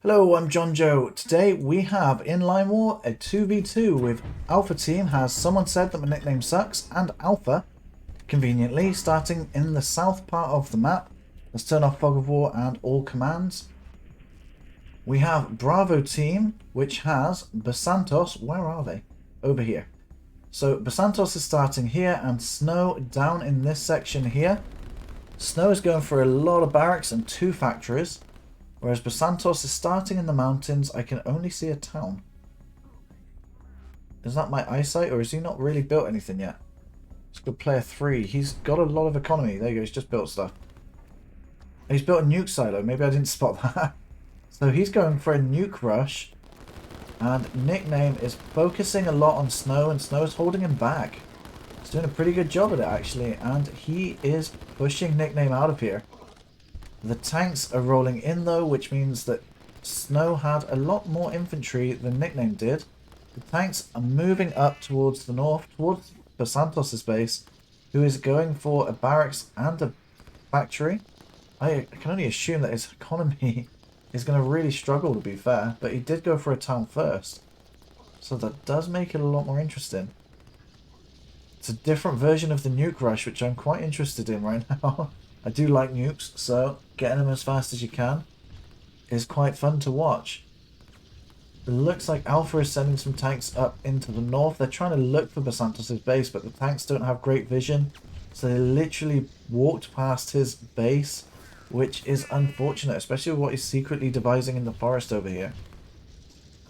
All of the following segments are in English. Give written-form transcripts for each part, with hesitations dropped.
Hello, I'm John Joe. Today we have in Line War a 2v2 with Alpha Team has Someone Said That My Nickname Sucks and Alpha, conveniently starting in the south part of the map. Let's turn off Fog of War and all commands. We have Bravo Team, which has Basantos. Where are they? Over here. So Basantos is starting here and Snow down in this section here. Snow is going for a lot of barracks and 2 factories. Whereas Basantos is starting in the mountains. I can only see a town. Is that my eyesight, or has he not really built anything yet? Let's go player 3. He's got a lot of economy. There you go, he's just built stuff. He's built a nuke silo. Maybe I didn't spot that. So he's going for a nuke rush. And Nickname is focusing a lot on Snow, and Snow is holding him back. He's doing a pretty good job at it, actually. And he is pushing Nickname out of here. The tanks are rolling in though, which means that Snow had a lot more infantry than Nickname did. The tanks are moving up towards the north, towards Basantos' base, who is going for a barracks and a factory. I can only assume that his economy is going to really struggle, to be fair, but he did go for a town first. So that does make it a lot more interesting. It's a different version of the nuke rush, which I'm quite interested in right now. I do like nukes, so getting them as fast as you can is quite fun to watch. It looks like Alpha is sending some tanks up into the north. They're trying to look for Basantos' base, but the tanks don't have great vision. So they literally walked past his base, which is unfortunate, especially with what he's secretly devising in the forest over here.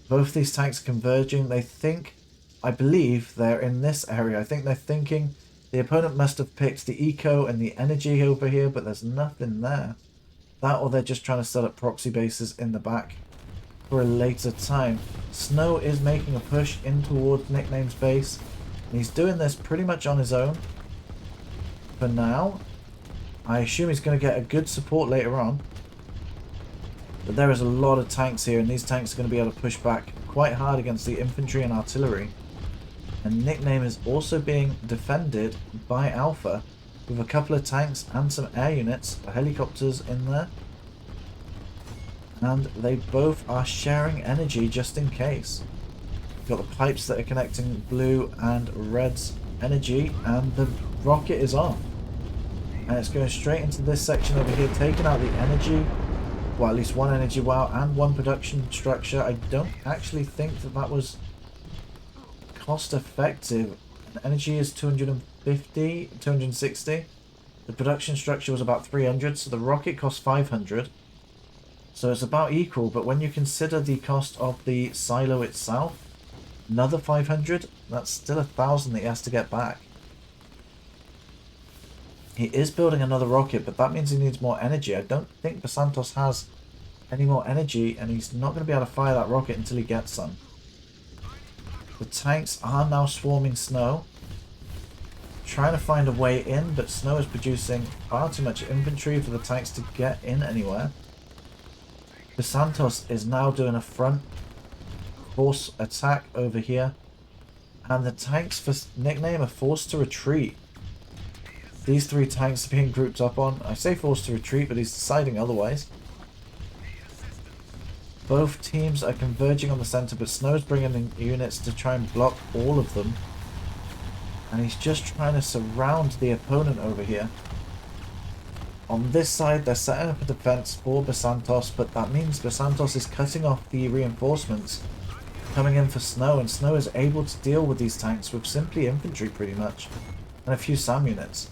Both these tanks are converging. They think, I believe they're in this area. I think they're thinking the opponent must have picked the eco and the energy over here, but there's nothing there. That, or they're just trying to set up proxy bases in the back for a later time. Snow is making a push in towards Nickname's base. And he's doing this pretty much on his own. For now, I assume he's going to get a good support later on. But there is a lot of tanks here, and these tanks are going to be able to push back quite hard against the infantry and artillery. And Nickname is also being defended by Alpha with a couple of tanks and some air units, helicopters in there. And they both are sharing energy just in case. You've got the pipes that are connecting blue and red's energy, and the rocket is off. And it's going straight into this section over here, taking out the energy. Well, at least one energy wow and one production structure. I don't actually think that that was cost effective. Energy is 250, 260. The production structure was about 300, so the rocket cost 500. So it's about equal, but when you consider the cost of the silo itself, another 500, that's still 1,000 that he has to get back. He is building another rocket, but that means he needs more energy. I don't think Basantos has any more energy, and he's not going to be able to fire that rocket until he gets some. The tanks are now swarming Snow, trying to find a way in, but Snow is producing far too much infantry for the tanks to get in anywhere. Basantos is now doing a front force attack over here, and the tanks for Nickname are forced to retreat. These 3 tanks are being grouped up on. I say forced to retreat, but he's deciding otherwise. Both teams are converging on the center, but Snow's bringing in units to try and block all of them. And he's just trying to surround the opponent over here. On this side, they're setting up a defense for Basantos, but that means Basantos is cutting off the reinforcements coming in for Snow, and Snow is able to deal with these tanks with simply infantry pretty much, and a few SAM units.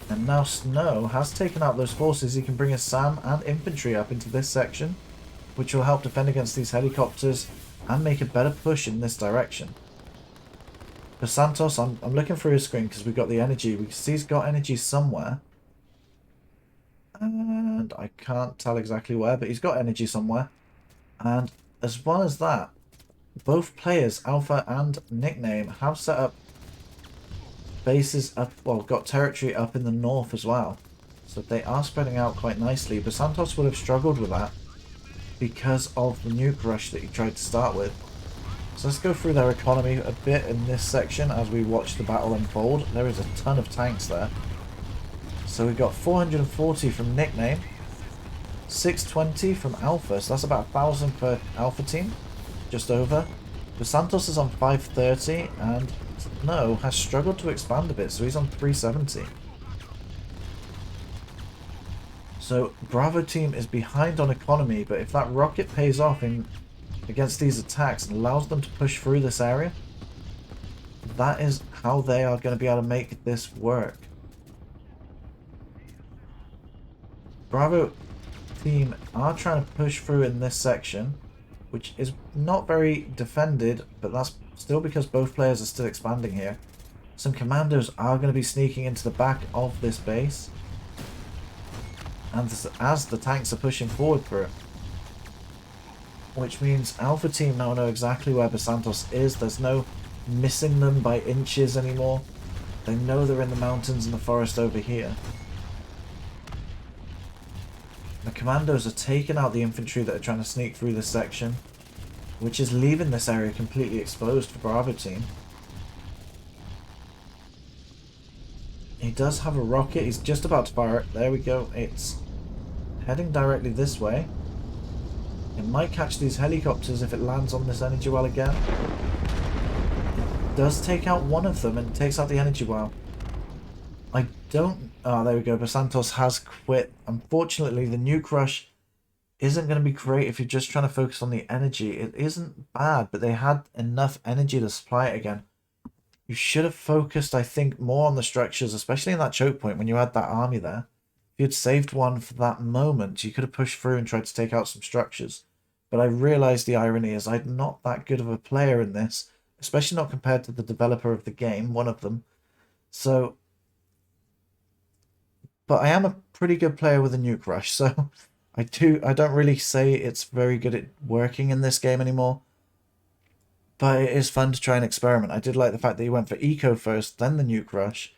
And now Snow has taken out those forces. He can bring his SAM and infantry up into this section, which will help defend against these helicopters and make a better push in this direction. Basantos, I'm looking through his screen because we've got the energy. We can see he's got energy somewhere. And I can't tell exactly where, but he's got energy somewhere. And as well as that, both players, Alpha and Nickname, have set up bases up, well, got territory up in the north as well. So they are spreading out quite nicely. Basantos would have struggled with that because of the nuke rush that he tried to start with. So let's go through their economy a bit in this section as we watch the battle unfold. There is a ton of tanks there. So we've got 440 from Nickname, 620 from Alpha, so that's about 1,000 per Alpha team. Just over. Basantos is on 530, and no, has struggled to expand a bit, so he's on 370. So Bravo team is behind on economy, but if that rocket pays off against these attacks and allows them to push through this area, that is how they are going to be able to make this work. Bravo team are trying to push through in this section, which is not very defended, but that's still because both players are still expanding here. Some commandos are going to be sneaking into the back of this base, and as the tanks are pushing forward through it, which means Alpha team now know exactly where Basantos is. There's no missing them by inches anymore. They know they're in the mountains and the forest over here. The commandos are taking out the infantry that are trying to sneak through this section, which is leaving this area completely exposed for Bravo team. He does have a rocket. He's just about to fire it. There we go. It's heading directly this way. It might catch these helicopters if it lands on this energy well again. It does take out one of them and takes out the energy well. I don't... Oh, there we go. Basantos has quit. Unfortunately, the Nuke Rush isn't going to be great if you're just trying to focus on the energy. It isn't bad, but they had enough energy to supply it again. You should have focused, I think, more on the structures, especially in that choke point when you had that army there. If you'd saved one for that moment, you could have pushed through and tried to take out some structures. But I realised the irony is I'm not that good of a player in this, especially not compared to the developer of the game, one of them. So, but I am a pretty good player with a Nuke Rush, so I don't really say it's very good at working in this game anymore. But it is fun to try and experiment. I did like the fact that he went for Eco first, then the Nuke Rush.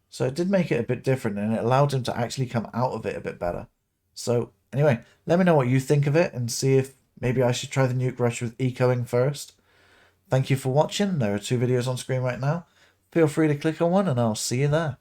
So it did make it a bit different, and it allowed him to actually come out of it a bit better. So anyway, let me know what you think of it, and see if maybe I should try the Nuke Rush with Ecoing first. Thank you for watching. There are 2 videos on screen right now. Feel free to click on one, and I'll see you there.